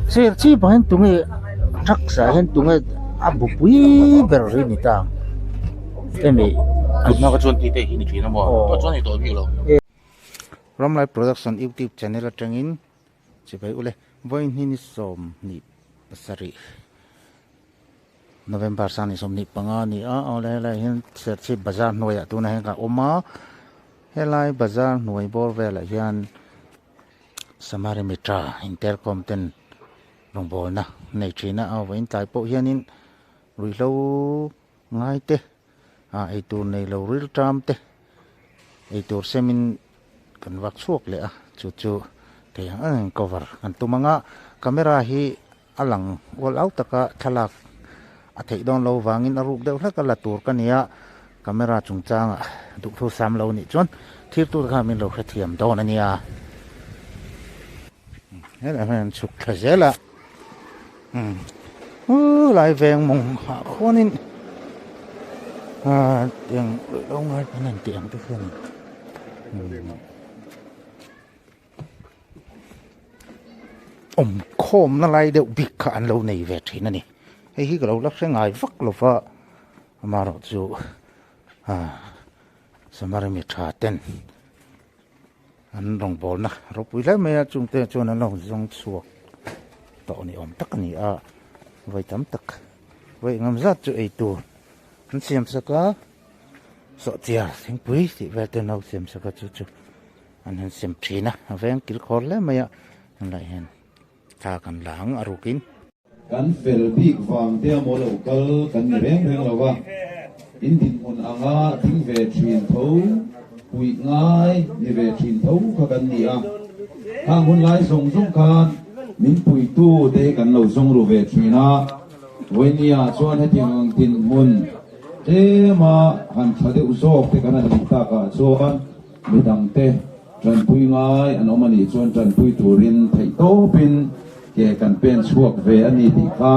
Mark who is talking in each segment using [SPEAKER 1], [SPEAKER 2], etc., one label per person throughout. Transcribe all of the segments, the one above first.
[SPEAKER 1] sir chi bahin tungi thak sa hen tungi abu pui berri ni ta emi
[SPEAKER 2] 那个专题的你去了吗？我专题多久了？
[SPEAKER 1] Ramlai Production YouTube channel atangin chibai ule voin hini som ni pasari November sani som ni pangani a ole la hin serchi bazar noya tuna hen ka oma helai bazar noi bor vela hian samari mitra intercom ten longbol na nei thina a voin tai po hianin ruilo ngai te a ei tur nei lo ril tram te ei tur semin kan wak suak le a chu chu te ang cover kan tumanga camera hi alang wall out taka thalak a thei don lo wangin aruk deuh hlaka la tur kania camera chungchanga duk thu sam lo ni chon thir tur kha min lo khathiam don ania hela han chuk thazela lai veng mong khonin tiếng lâu ngay cái nền tiếng cái phần khom nó lại đều bị cạn lâu này về thế này hay khi cái lâu lắc sẽ ngài vắt lâu vợ mà rồi chú samari mi trả tên anh đồng bồn na rồi bây giờ mấy chúng ta cho nó lòng trong suộc tổ này tất cả này vậy tấm tất vậy ngắm rất chú ấy tu anh xem sao cả sợ chia tiếng quý thì về tên nào xem sao cả chú anh xem trí na về anh kêu khó lắm mày anh lại hẹn ta cần lãng ở rukin
[SPEAKER 3] kan fel big vang te mo lo kal kan reng reng lawa in din mun anga ting ve thin tho hui ngai ni ve thin tho kha kan ni a hang hun lai song song khan min pui tu te kan lo song ru ve thina voinia chuan heting tin mun te ma han thade uzok te kana ni ta ka chuan midang te tran pui ngai an omani chuan tran pui turin thei to pin ke kan pen chuak ve ani ti kha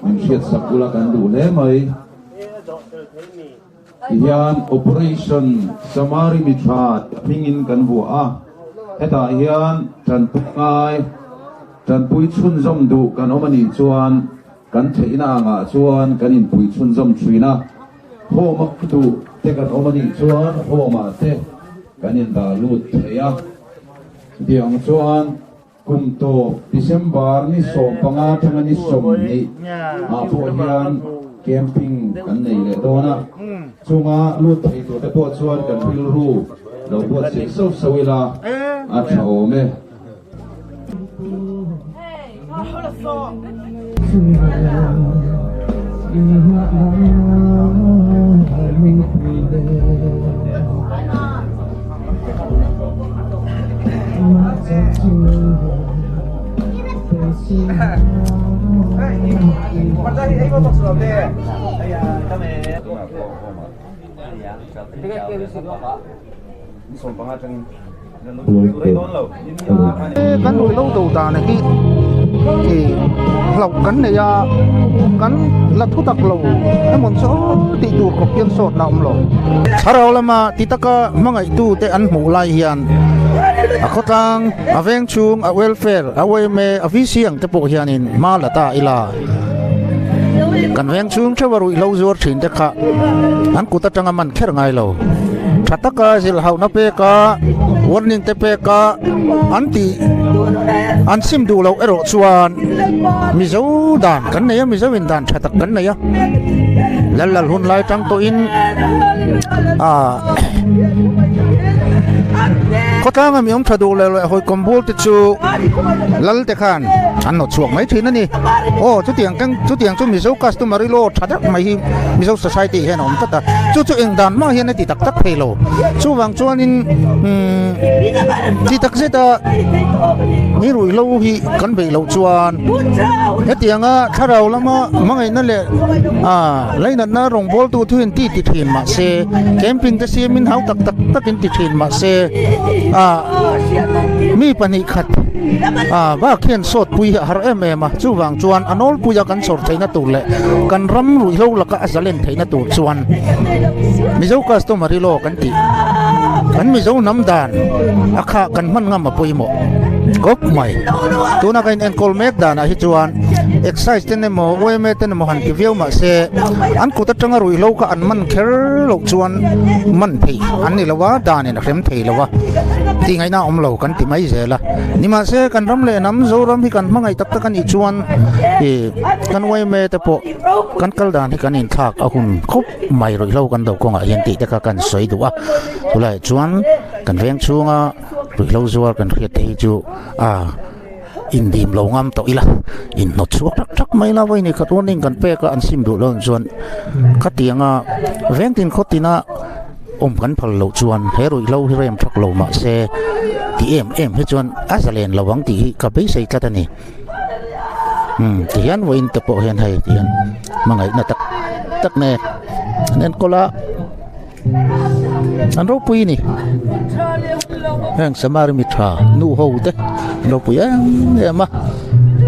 [SPEAKER 3] min hriat sakula kan du le mai hian operation samari mitra pingin kan bu a heta hian tran pui ngai tran pui chun zom du kan omani chuan kan theina nga chuan kan in pui chun zom thrina homa tu te kan omani chuan homa te kan in da lut theya diang chuan kum to December ni so panga thanga ni som ni a po hian camping kan nei le dona chunga lut thei to te po chuan kan bil ru lo po se so sawila a thao me
[SPEAKER 1] cắn đuôi lâu đầu tà này thì lộc cắn này cắn là thu tặc lầu em muốn số tỷ tụ có kiên sốt nào lầu sao là mà tỷ tắc mang ngày tu để ăn mù lai hiền có tăng veng chung welfare quay me vi siang te bộ hiền in mà là ta ila kan veng chung cho vào lâu rồi chín te kha anh cụ ta chẳng ăn khéo ngay lầu Tataka zil hau na pe ka warning te pe ka anti ansim du lo ero chuan mizo dan kan nei mizo in dan thatak kan nei lal hun lai tang to in có ta mà miếng thà đồ lại hồi combo thì chú lal te khan anh nó chuộc mấy thứ nữa nè chú tiền chú mizo customer lo thà đắc mày mizo society hay nó không tất chú anh đàn mà hiện nay thì tắc tắc phê lo chú vàng chú anh thì tắc sẽ ta nghĩ rồi lâu thì cần về lâu chuan cái tiền thà đầu lắm mà ngày nó lệ lấy nó rong ball tu thuyền ti thuyền mà xe camping cái xe mình háo tắc tắc cái thuyền mà xe mi pani khat ba khian sot pui har em ma chu wang chuan anol puya kan sor theina tur le kan ram ru lo laka azalen theina tur chuan mizo customer lo kan ti kan mizo nam dan akha kan man ngam ma poimo gop mai tu na kain en kol mek da na hi chuan exercise ten mo we me ten mo han ki view ma se an ku ta tanga rui lo ka an man kher lo chuan man thei an ni lawa da ne na rem thei lawa ti ngai na om lo kan ti mai zela ni ma se kan ram le nam zo ram hi kan mangai tak tak kan i chuan e kan we me te po kan kal dan hi kan in thak a hun khop mai roi lo kan do ko nga hian ti ta ka kan soi du a tulai chuan kan veng chunga rui lo zuar kan riat te chu in dim lo ngam to ila in not chuak tak mai la wai ni khat warning kan pe ka an sim du lon chuan khatianga veng tin khotina kan phal lo chuan he roi lo hi rem thak lo ma se ti em he chuan azalen lawang ti ka be sei tlatani ti hian wain te po hian hai ti hian mangai na tak ne nen kola an ro pui ni hang samari mitra nu ho te ro pui ma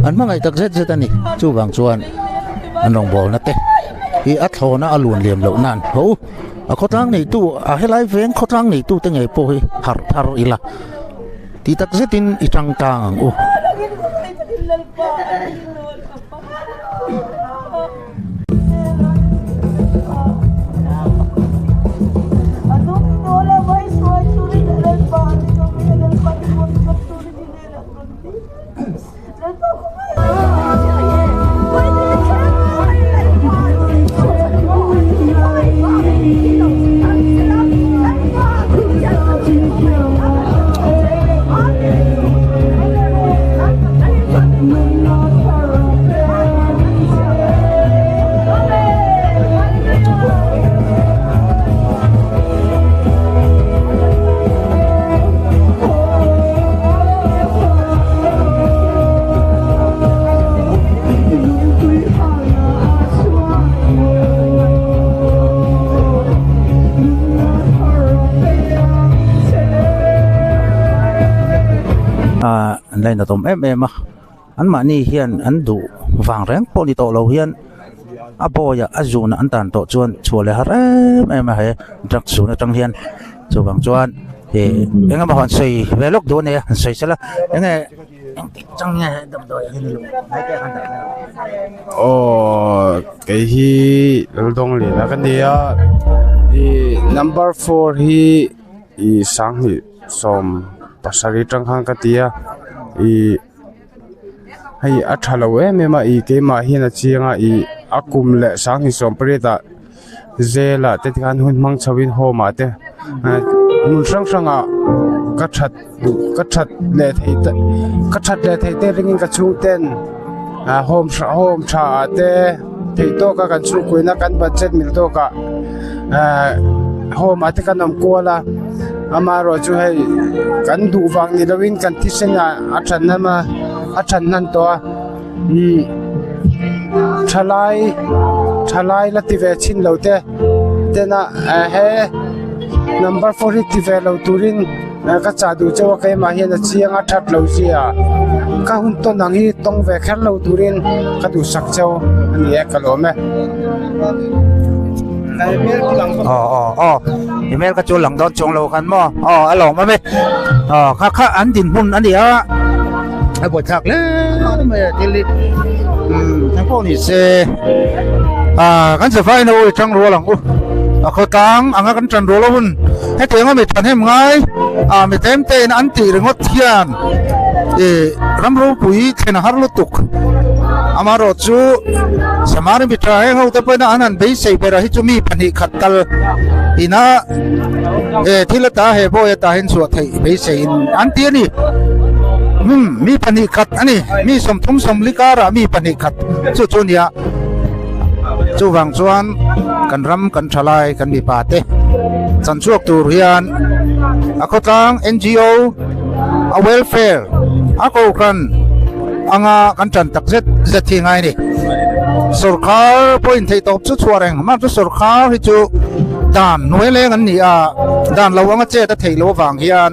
[SPEAKER 1] an mangai tak zet ani chu wang chuan an rong bol na te hi a thona alun lem lo nan ho a khotang nei tu a helai veng khotang nei tu te ngai po hi har ila ti tak zetin itang tang lai na tom em an ma ni hian an du wang reng po ni to lo hian a boya azuna an tan to chuan chule har em he drak su na tang hian chu wang chuan enga ma hon sei velok do ne sei sala enga chang ne dam do hin lu hai ke han
[SPEAKER 4] cái hi dong le na kan dia number 4 hi sang hi som pasari tang hang ka tia hay athalo me ma ke ma hi na chianga akum le sang hi som preta zela te kan hun mang chawin ho ma te mun sang ka that le thei te ringin ka chung ten home tha te thei to ka kan chu kuina kan budget mil to ka home ate kan am kola amaro chu hay kan du wang ni lawin kan thisenga athan nan to thalai la ti ve chin lote tena he number 4 ti ve lo turin ka cha du chawa kai ma hian chianga that lo sia ka hun to nang hi tong ve kher lo turin ka du sak chaw ani ekalome
[SPEAKER 1] email ka chu lang don chong lo kan mo along ma me kha an din hun ani a bo thak le me tili thang po ni se kan se fai no chang ro lang kho tang anga kan chan ro lo hun he te nga me than hem ngai me tem te an ti ringot thian ram ro pui thena har lo tuk amaro chu samari mitra he ho te pena anan be sei pera hi chu mi pani khatal ina thilata he bo ya ta hin su thei be sei an ti ni mi pani khat ani mi som thum som likara mi pani khat chu nia chu wang chuan kan ram kan thalai kan mi pa te chan chuak tur hian a khotang NGO a welfare a ko kan anga kan chan tak zet thi ngai ni sarkar point thei top chu chuareng ma chu sarkar hi chu dan noeleng an ni dan lawanga che ta thei lo wang hian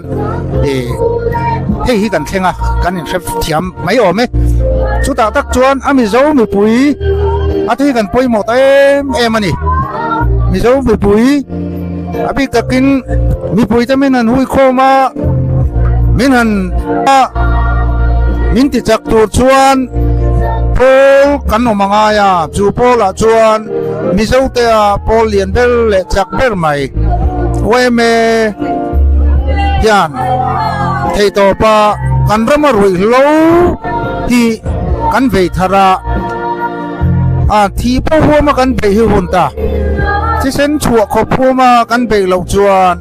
[SPEAKER 1] hei hi kan thenga kan in ref thiam mai ome chu ta tak chuan ami zo mi pui ati kan poi mo ta em ani mi zo mi pui abi takin mi pui ta men an hui khoma min han min ti chak tur chuan Paul kan o mangaya chu Paul a chuan mizo te a Paul lian bel le chak ber mai we me yan thei to pa kan rama rui lo hi kan vei thara a thi po homa kan vei hi hun ta chi sen chua kho phoma kan vei lo chuan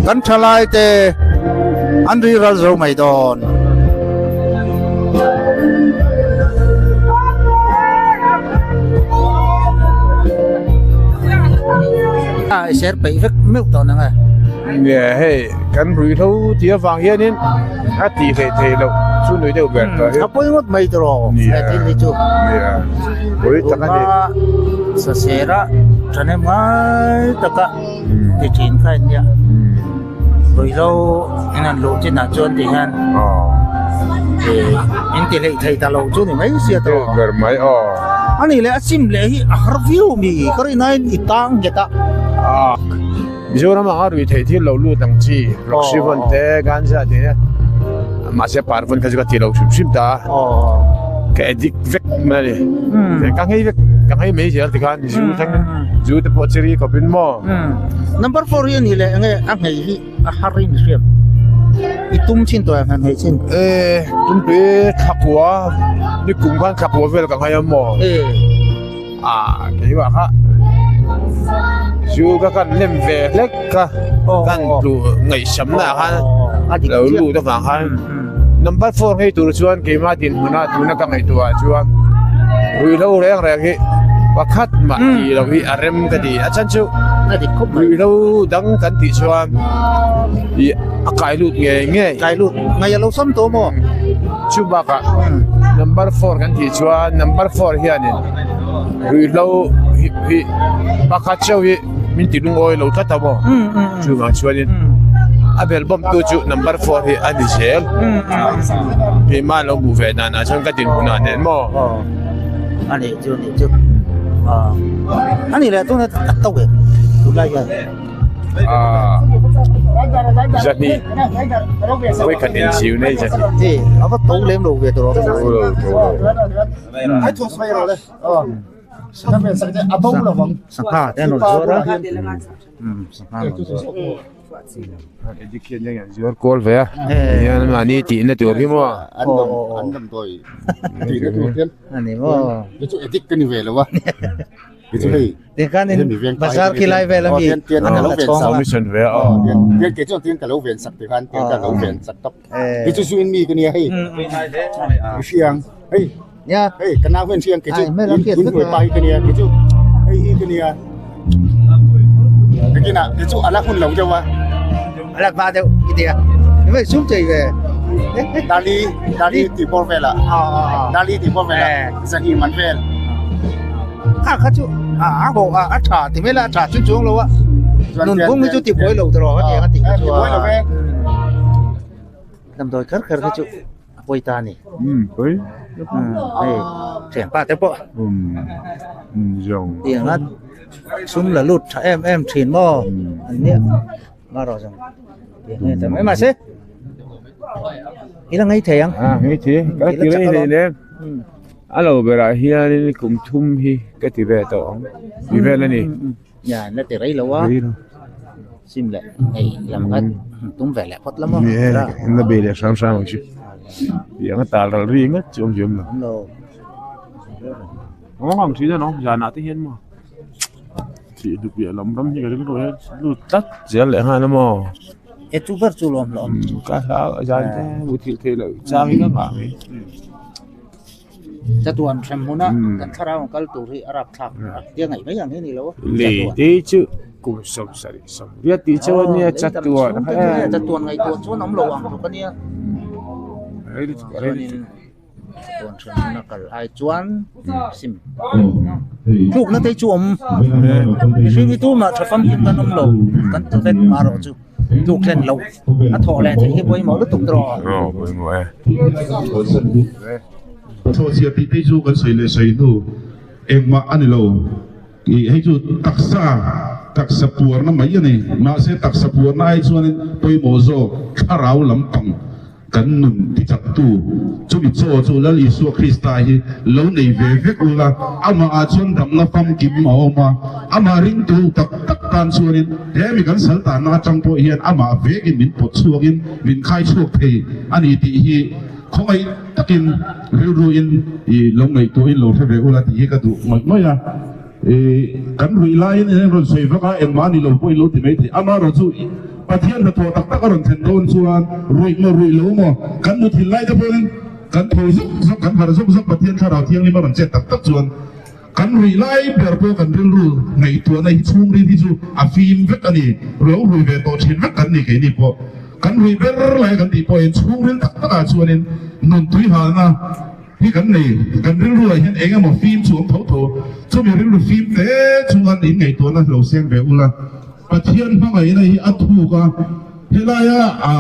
[SPEAKER 1] kan thalai te an ri ral zo mai don ser bị rất miêu tả năng à
[SPEAKER 4] nè hey kan rui thâu tia vàng hiền nên hát tì thề lộc chú nuôi đều bẹt rồi
[SPEAKER 1] apa yang buat mai terus nanti itu
[SPEAKER 4] nè với tất cả
[SPEAKER 1] sesera chane mai taka di chin khai nya rồi lâu anh lộ trên nào chuan thì han anh tỷ lệ thầy ta lộ chuan thì mấy xia terus
[SPEAKER 4] gần mấy
[SPEAKER 1] anh này lại sim lệ hi review mi cái này itang kita
[SPEAKER 4] Mizo na mga rui thei thi lo lu tang chi lok sivon te gan sa te ma se par von kaji ka ti lo sim ta ka edik vek ma le kang hei me jer ti kan ju thang ju te po chiri ko pin mo
[SPEAKER 1] number 4 hian ni le ang hei hi a harin siam itum chin to ang hei chin
[SPEAKER 4] tum pe khapua ni kum kan khapua vel kang hai mo ke wa kha chú các con nem về lek cả con lu ngày sớm là ha lâu lu đó vàng ha number 4 hay tụi chuan cái mà tin huna tụi nó các ngày tụi chuan vui lâu đấy cái và khát mà thì lâu hi arem cái gì chân chú vui lâu đắng cắn thì chuan thì cái lụt nghe
[SPEAKER 1] cái lụt ngày lâu sớm tối mò
[SPEAKER 4] chú bác à number 4 cắn thì chuan number 4 hiện nên vui lâu hi bác khát cháu hi min ti lung oi lo ta ta mo chu ma chuanin abel bom tu chu number 4 hi ani sel pe ma lo bu ve na chon ka tin huna nen mo
[SPEAKER 1] ani chu ani le tu na ta we tu la ya
[SPEAKER 4] jatni we kan en siu nei jatni
[SPEAKER 1] apa tu lem lo ve tu ro ai tu sai ro le abang lah bang. Sapa, dia nak jual lah. Sapa.
[SPEAKER 4] Jadi kian yang jual kol ya. Yang mana ti na tu ki mo.
[SPEAKER 2] Andam toy. Ti na tu kian.
[SPEAKER 1] Ani mo.
[SPEAKER 2] Itu edik kan ni ve lo wa. Itu hei.
[SPEAKER 1] Dia kan ini pasar kilai ve lah mi.
[SPEAKER 2] Andam
[SPEAKER 4] chong mission ve.
[SPEAKER 2] Dia ke chong tin kalau ven sak kan, tin kalau ven sak top. Itu suin mi kan ni hei. Siang. Hei.
[SPEAKER 1] Ya,
[SPEAKER 2] kenapa siang kecil? Ini pagi kenia kecil. Ini kenia. Cái nào cái chỗ anak pun lâu chưa
[SPEAKER 1] anak ba đâu gitu ya ini sum chơi về
[SPEAKER 2] dari di Porvela dari di Porvela Zahi Manvel
[SPEAKER 1] khác chú bộ trà thì mới là trà chuyên xuống lâu á nôn cũng mới chú tiệp quấy lâu rồi cái gì tiệp quấy lâu về làm tôi khát cái chú quay ta này
[SPEAKER 4] quấy
[SPEAKER 1] đây trẻ ba thế bộ
[SPEAKER 4] rồng
[SPEAKER 1] tiền á sum là lụt em thìn mò anh nhé mà rồi rằng tiền mấy mà xế ý là ngay thế anh
[SPEAKER 4] ngay thế cái gì đấy thì em alo bây giờ hiện cũng thum hi cái gì về tổ gì về là gì
[SPEAKER 1] nhà nó từ đấy lâu á sim lại này làm cái tung vẻ lẹ phất lắm không
[SPEAKER 4] nó bị lẹ sáng sáng một chút tiếng nó tạt ra riêng á chôm chôm là nó làm gì nó giờ nào tới hiên mà chỉ được việc lắm như cái rồi lụt tắt dễ lẹ hai lắm mà
[SPEAKER 1] et chú vật chú lom
[SPEAKER 4] cá sao giờ thế buổi chiều thì lại sang cái bạn ấy
[SPEAKER 1] Jatuan semuna kan sarang kal turi Arab thak dia ngai mấy yang ini lo
[SPEAKER 4] lì tí chứ cùng sống sari sống dia tí chứ nia jatuan
[SPEAKER 1] jatuan ngai tuan số nóng lawang tu kan ya
[SPEAKER 4] ini
[SPEAKER 1] tuan semuna kal ai chuan sim lúc nó thấy chuom khi itu mà thafam kim kan nóng lo kan tu vet maro chu lúc lên lâu nó thọ lên thì hiệp với máu nó tục rồi
[SPEAKER 4] với mỗi
[SPEAKER 5] thôi thì bị thấy chú cái sợi sợi tu em mà anh lâu thì hay chú tác sa puar na mấy này mà sẽ tác sa puar na ai chú anh tôi mua zo thà rau lắm bằng kan nun ti chak tu chu bi cho chu lal Isu Krista hi lo nei ve vek ula ama a chon dam na fam kim ma oma ama ring tu tak tak tan chuanin he mi kan sal ta na chang po hian ama vekin min pot chuakin min khai chuak thei ani ti hi khongai takin ru in I lo ngai tu in lo fe ve ula ti hi ka du moi ya kan rui lai in ron sei vaka engmani lo poi lo ti mai thi ama ro chu pathian na to tak tak ron then don chuan rui lo mo kan nu thil lai ta ponin kan thoi zuk kan har zuk pathian thara thiang ni ma ron che tak tak chuan kan rui lai ber po kan ril ru ngai tu na hi chung ri thi chu a fim vek ani ro rui ve to thin vek kan ni ke ni po kan rui ber lai kan ti po in chung rin tak tak a chuanin nun tui ha na hi kan nei kan ril ru hian enga mo fim chu tho tho chu mi ril ru fim te chung an in ngai tu na lo seng ve ula pathian hmangai na hi athu ka helaya a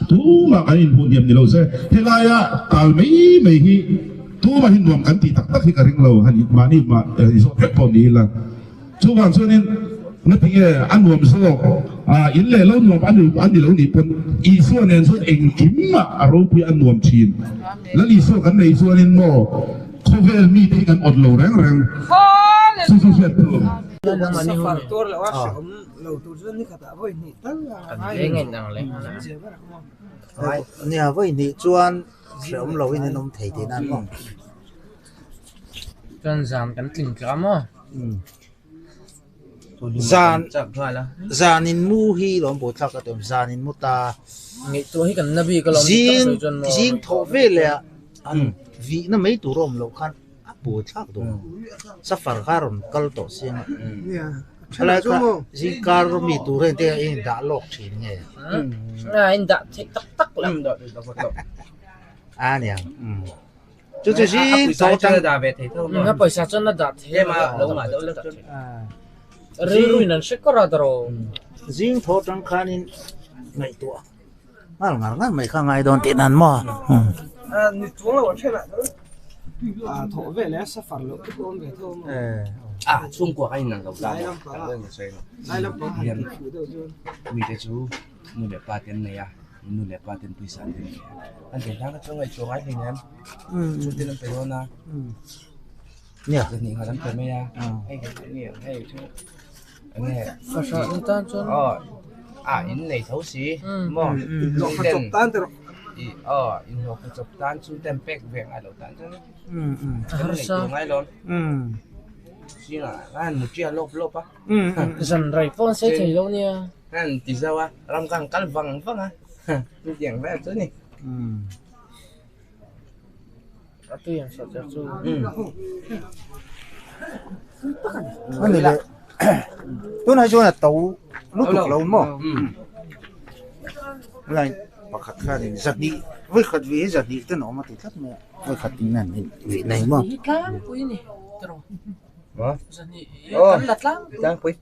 [SPEAKER 5] tu ma kan in hu niam ni lo se helaya kal mei hi tu ma hin nuam kan ti tak tak hi ka ring lo han mani ma iso pek pon ni la chu kan chuanin na ti an nuam so in le lo nuam an ni lo ni pon I so nen so eng kim ma a ro pi an nuam chin la li so kan nei chuanin mo khovel mi ti kan od lo rang su fet tu
[SPEAKER 6] faktor là quá sớm lâu tu dân đi cả với nhị tất là
[SPEAKER 7] lấy ngày nào lấy
[SPEAKER 1] nhà với nhị chuan sớm lâu nên ông thầy thì nan không
[SPEAKER 7] chân giảm cắn tình cảm á
[SPEAKER 1] gian
[SPEAKER 7] chậm thôi là
[SPEAKER 1] gian in mu hi lom bo thak atom gian in mu ta
[SPEAKER 7] nghĩ tôi hi cần nabi cái lòng
[SPEAKER 1] riêng thọ về lẹ vì nó mấy tụ rom lâu khăn bộ thắc đồ sắp phải caron cal tổ xiên lại cả riêng caron mi tụ rồi thì anh đã lọc chỉ nghe
[SPEAKER 7] anh đã thích tắc tắc lắm rồi
[SPEAKER 1] nè chú riêng thọ tăng
[SPEAKER 7] nó bây giờ chân nó đã thế mà đâu mà đâu là rồi nên sẽ có ra rồi
[SPEAKER 1] riêng thọ tăng khăn in ngày tuổi ngal mấy khang ngày đón tiền ăn mà
[SPEAKER 6] nhị xuống là vẫn thế này thổ về lẽ sắp phản lộ cái ôn về thôi mà
[SPEAKER 7] Trung Quốc anh nàng đầu
[SPEAKER 6] lại
[SPEAKER 7] ra
[SPEAKER 6] lắm có lại lắm có
[SPEAKER 7] hiền
[SPEAKER 6] phụ đầu chưa
[SPEAKER 7] mi thế chú nu để ba tiền này à nu để ba tiền pizza này anh để thằng cho ngày cho anh thì em chú tiền làm tiền na
[SPEAKER 1] nhỉ
[SPEAKER 7] giờ nhìn họ làm tiền mấy à hay cái gì hay chú anh nghe phát sợ người ta cho in này thấu xí mà
[SPEAKER 6] dọn phát chụp tan từ
[SPEAKER 7] in học phát chụp tan chú tem pek về ai lâu tan chứ harusnya ngay lon xí là anh một chia lốp á dần rồi phone sẽ thấy đâu nha anh tí sao á làm càng cắt vàng vâng á như tiếng vậy chứ nè tôi yang sợ chú
[SPEAKER 1] anh này tôi nói cho là tàu lúc tục lâu mà lại bạc khát khát thì giật đi với khát vì giật đi tôi nói mà thì thắt mẹ với khát tí này vị này mà
[SPEAKER 7] cá quý nè rồi giật đi cắn đặt lắm đang quý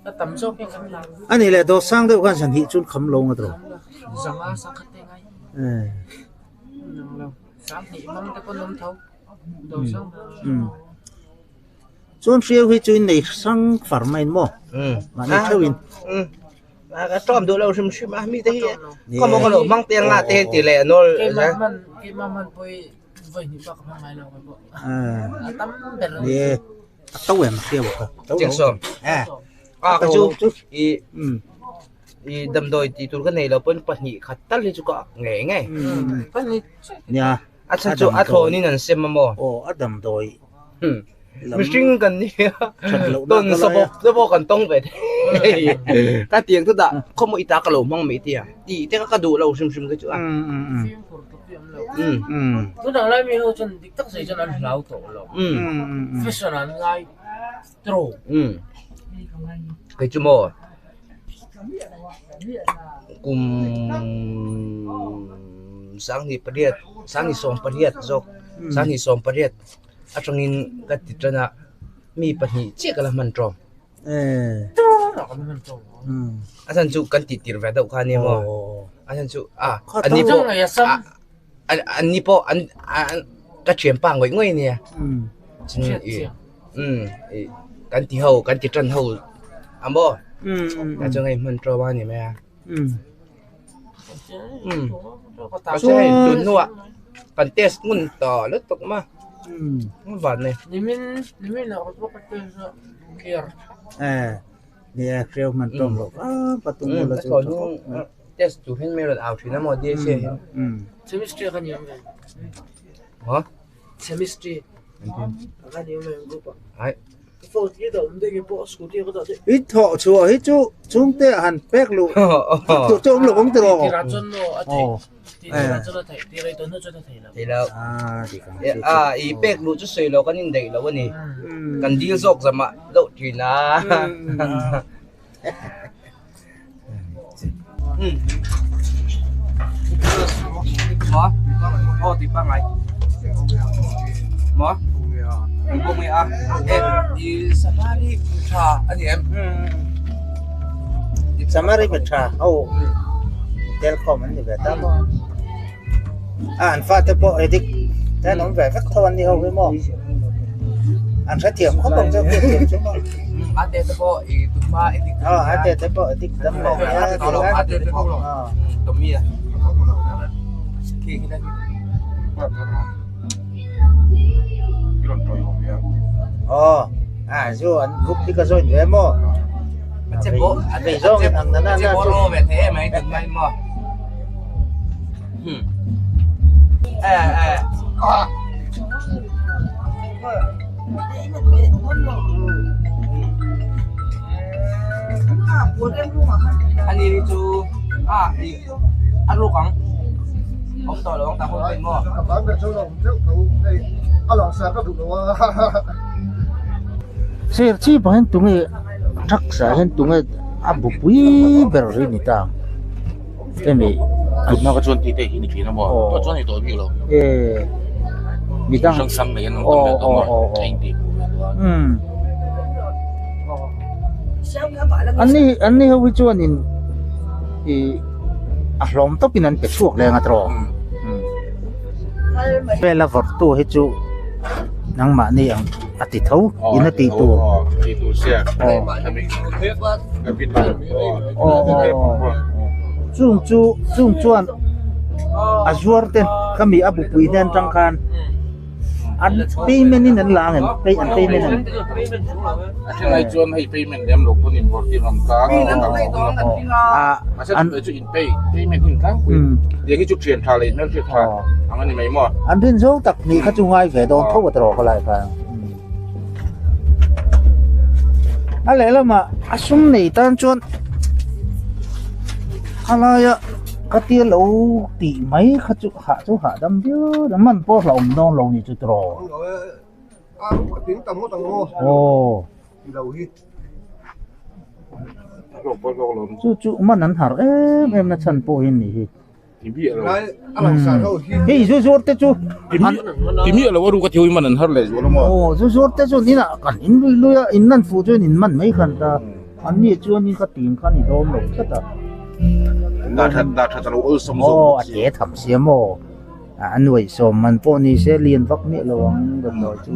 [SPEAKER 7] nó tầm sốt cái cắn lắm
[SPEAKER 1] anh này là đồ sang đâu quan sản thị chun khấm lâu rồi
[SPEAKER 7] rằng á sang khát tay ngay sáng thì mắm cái con nấm thấu đồ sang
[SPEAKER 1] chun phiêu huy chun này sang phản mày mà mà này theo in
[SPEAKER 6] cái trộm đồ lâu xìm xìm mi thế có một cái lỗ mang tiền là tiền tỷ lệ nol
[SPEAKER 7] cái mà mình phải vậy như bác mang ngày nào vậy tắm bền luôn
[SPEAKER 1] nè tao em kia bọc
[SPEAKER 6] tiền sổ cái chú đầm đồi thì tôi cái này là bên bật nhị khát tắt lên chú có nghề ngay
[SPEAKER 1] nha
[SPEAKER 6] sao chú thôi nên là xem mà mò
[SPEAKER 1] đầm đồi
[SPEAKER 6] mình sinh cần đi tuần sau bộ cần tông về ta tiền tôi đã không một ít ta cái lỗ mong mấy tiền thì thế cái đủ lâu xìm xìm cái chú ăn
[SPEAKER 7] tôi đang lấy mi hồ chân đi tắc giấy cho anh lão tổ rồi fashion anh ngay trổ
[SPEAKER 6] cái chú mò cùng sáng thì bật sáng thì sòng bật rồi sáng thì sòng bật trong in cái tiết ra mi bật nhị chiếc là mình trộm anh chú cần tiết về đâu khai niệm mà anh chú anh nipo anh cái chuyện bằng với người nè cái tí hậu cái tí trần hậu anh bố cái cho ngày mình trộm anh nè mẹ
[SPEAKER 7] có
[SPEAKER 6] sẽ hay tuần nữa cần test ngun tỏ lướt tục mà vật này
[SPEAKER 7] nimin là có cái kia
[SPEAKER 1] nè kêu mình trồng lộc patung là
[SPEAKER 6] còn test chủ hình mê là ảo thì nó một đi xe
[SPEAKER 7] chemistry kan yung
[SPEAKER 6] hả
[SPEAKER 7] chemistry kan yung group
[SPEAKER 6] ai
[SPEAKER 7] phô tí đó đây cái bộ scooty có đó
[SPEAKER 1] ít thọ chùa ít chú chúng ta hẳn bẹc lụ tụ trông lụ cũng được
[SPEAKER 7] thì là chân nó thì là chân nó thấy thì là chân nó chân nó thấy là
[SPEAKER 6] thì là ý bẹc lụ chút xíu là cái nhìn đầy là cái này cần đi dọc ra mà đậu thì na mỏ ô thì ba ngày mỏ bông này à em đi safari trà anh em
[SPEAKER 1] Samari betra telkom anh về ta mo anh phát tới bộ edit ta nói về các thôn đi không với mo anh sẽ thiểm không bằng cho thiểm chứ mo
[SPEAKER 6] anh để tới bộ thì tụi ba edit
[SPEAKER 1] anh để tới bộ edit tấm bộ
[SPEAKER 6] anh để tới bộ tụi mi à khi cái đấy
[SPEAKER 1] dù anh group đi cái rồi nữa mo
[SPEAKER 6] chế bộ
[SPEAKER 1] vì do thằng nó
[SPEAKER 6] chế bộ lô về thế mày đừng may mà anh đi chú đi ăn luôn con ông tỏi là ông ta không phải mua
[SPEAKER 2] bán về số đồng trước thủ đây lòng xe có đủ đâu
[SPEAKER 1] xe chi bảo hen tung ấy chắc sẽ hen tung ấy abu bui berri ni ta em bị
[SPEAKER 8] nó có chuẩn thì để hình thì nó bỏ có chuẩn thì đổi nhiều rồi
[SPEAKER 1] bị tăng
[SPEAKER 8] sang sang này nó tầm đó anh thì
[SPEAKER 1] anh này hơi chuẩn in lom top in anh bị chuộc lên ngắt rồi về là vật tu hết chú nang mà ni ang ati thâu in ati tu
[SPEAKER 8] xe
[SPEAKER 1] chung chuan azur ten kami abu puiden tangkan an payment in an lang pay an payment an
[SPEAKER 8] cái này chuẩn hay payment đem lộc con import tiền làm cá mà sẽ chụp in payment in cá để cái chụp chuyển thà lên nó chuyển thà anh này mấy mò
[SPEAKER 1] an tin số tak ni kha chung ai về don thâu cái trò lại phải lẽ là mà asum này tan chuan halaya cái tia lâu tỉ mấy khá chú hạ đâm chứ đâm mình bỏ lòng non lâu như chú trò
[SPEAKER 2] tiếng tầm ngô
[SPEAKER 1] ồ chú mình ăn hạt em là chân po hình này
[SPEAKER 8] thì biết rồi
[SPEAKER 1] cái chú chú thế chú
[SPEAKER 8] thì biết là có thiếu mà ăn hạt này rồi mà
[SPEAKER 1] ồ chú thế chú ní là cần in lui in năn phụ cho in mình mấy khăn ta anh như chú ní cái tiền khăn thì đâu nổi hết à
[SPEAKER 8] đã thật là ở sông
[SPEAKER 1] chế thầm xiêm mồ anh nuôi sôm mình po ní sẽ liền vóc nghĩa luôn được rồi chú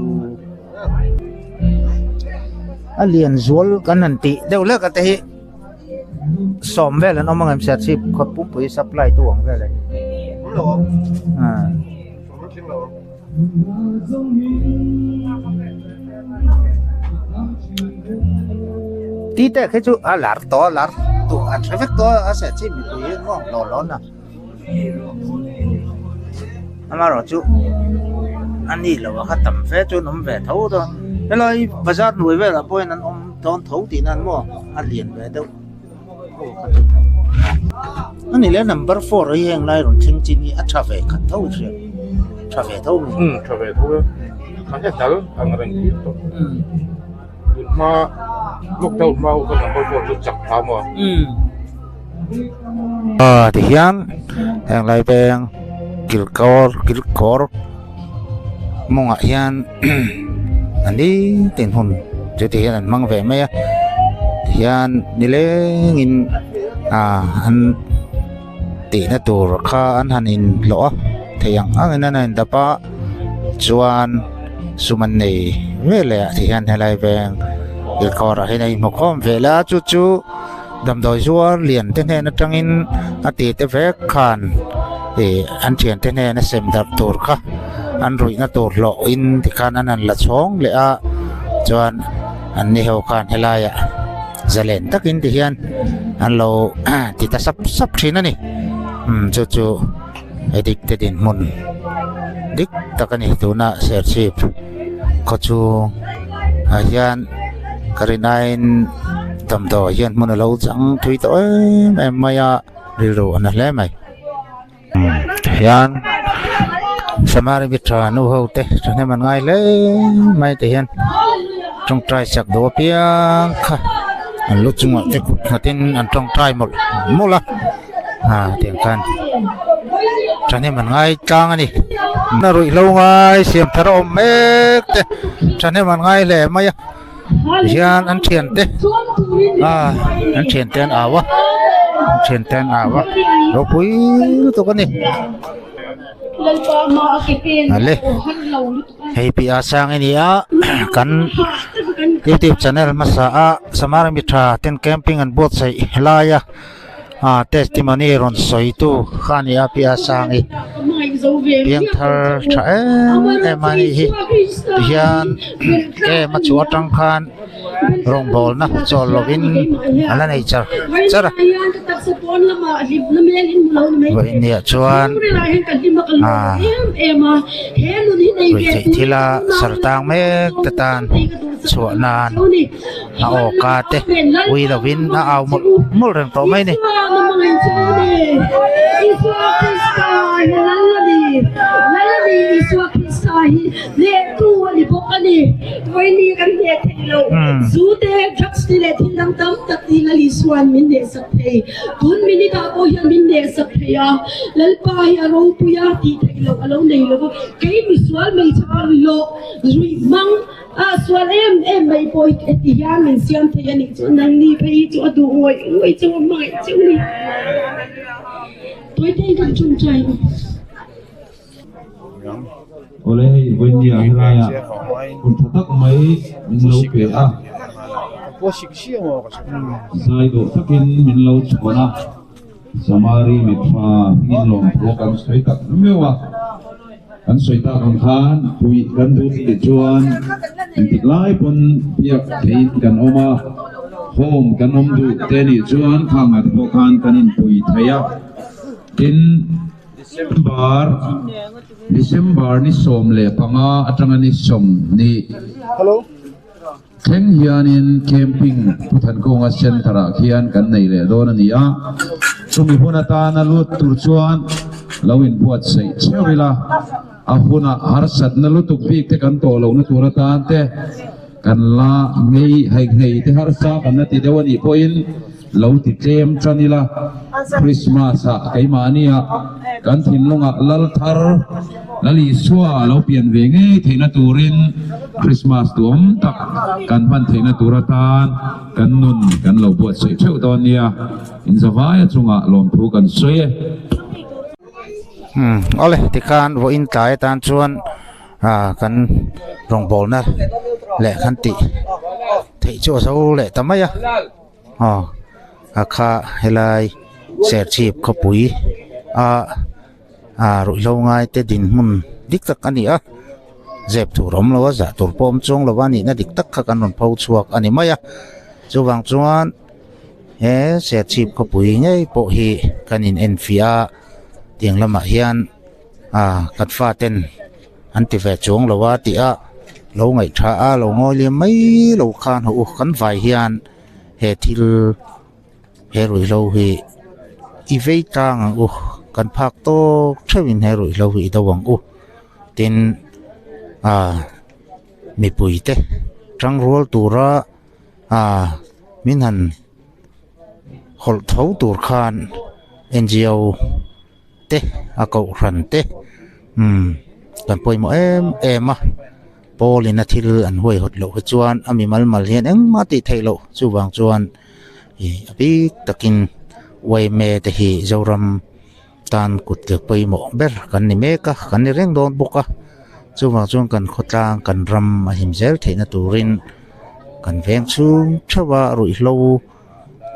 [SPEAKER 1] liền zuol cái này tị đâu là cái thế sôm về là nó mang em sẽ ship khắp bút với supply tuồng về này tí tệ cái chú lát tụ ăn sẽ vết to sẽ chỉ bị quý ngon lò lón à mà rồi chú anh đi là khát tầm phê chú nó về thấu thôi cái này bây giờ nuôi về là bôi nó ông thấu thì nó mua anh liền về đâu anh này là number 4 rồi hiện nay rồi chính chính đi trả về khát thấu chứ trả về thấu
[SPEAKER 8] anh sẽ tới anh là gì mà lúc đầu mà cái number 4 chú chặt tháo mà
[SPEAKER 1] thì hiện lại bên Kilgore mong ạ hiện anh đi tiền hồn chứ thì hiện mang về mấy hiện đi lên in anh tỷ nó tù rồi khá anh hành in lỗ thì anh này đáp chuan suman này về lại thì hiện lại bên Kilgore hay này một hôm về là chú đầm đồi chúa liền thế này nó trăng in ati te ve khan thì anh thiền thế này nó xem đập tổ khác anh rồi nó tổ lộ in thì khan anh là chóng lệ à cho anh nêu khan hay là ya giờ lên tắc in thì hiền anh lâu thì ta sắp chín này cho edik te din mun dik takani tuna serchip kochu hian karinain tamdo hian mun lo chang thui to em maya riru an hle mai hian samari bitra nu ho te chane man ngai le mai te hian trong trai sak do piang kha an lu chunga te ku tin an trong trai mola tiếng khan cho nên mình ngay trang anh đi nó rồi lâu ngay xiêm thở ôm mệt cho nên mình ngay lẻ mày gian ăn tiền thế ăn tiền tiền ảo quá rồi cuối tôi cái này lê hay bị sang anh đi á kan YouTube channel masa Samara Mitra ten camping and boat say laya testimony ron soi tu khani apia sangi piang thar tha emani hi hian ma chu atang khan rong bol na chol lovin ala nei char vậy nè chuan vậy thila sartang me tatan chuanan o ka te ui lovin na au mul reng to mai ni
[SPEAKER 9] soal em mấy bôi cái tiền mình xem thấy anh chỗ năng đi phải chỗ đủ ngồi chỗ mãi chỗ đi tôi thấy đang chung trái
[SPEAKER 3] oleh wendy ahlaya untuk tak mai min lo pe a sai do takin min lo chona samari mitfa min lo program soi tak mewa kan soi ta kan khan pui kan du ti chuan tik lai pon piak thein kan oma home kan om du te ni chuan khang at po khan kanin pui thaya in December ni som le panga atanga ni som ni hello theng hianin camping puthan ko nga center a khian kan nei le don ani a chumi huna ta na lut tur chuan lawin buat sei chewila a huna harsat na lutuk bik te kan to lo na turata te kan la ngei hai ngei te harsa kan na ti dewani point lo ti tlem chanila Christmas a kai mania kan thin longa lal thar lali suwa lo pian ve nge theina turin Christmas tuam tak kan ban theina turatan kan nun kan lo buat sei theu ton nia in zawai chunga lom thu kan soye
[SPEAKER 1] ole tikan vo in tai tan chuan kan rong bol na le khan ti thei chu so le tamaya kha helai ser chip khopui rui lo ngai te din mun dik tak ani a zep thu rom lo za tur pom chong lo wani na dik tak kha kan ron phau chuak ani maya chuwang chuan he ser chip khopui ngei po hi kanin enfia tiếng lama hian kat fa ten anti ve chong lo wa ti a lo ngai tha a lo ngoi le mai lo khan ho kan vai hian he thil he rui lo hi i ve tang kan phak to thewin he rui lo hi dawang tin mi pui te tang rol tura min han hol thau tur khan NGO te a ko ran te kan poi mo em polina thil an hoi hot lo chuan ami mal hian eng ma ti thailo chuwang chuan abi takin wai me te hi zoram tan kut te poi mo ber kan ni me ka kan ni reng don boka chuwang chuan kan khotlang kan ram a him zel theina turin kan veng chung thawa rui lo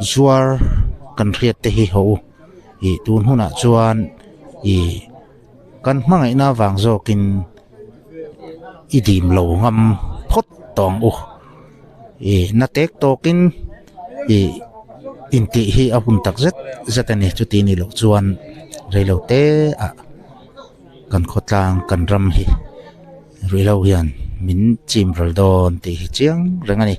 [SPEAKER 1] zuar kan riat te hi ho I tun huna chuan I kan hmangai na wang zokin I dim lo ngam phot tong u na tek tokin inti hi ahun tak zet ani chuti ni lo chuan reilo te a kan khotlang kan ram hi reilo hian min chim raldon ti hi chiang rengani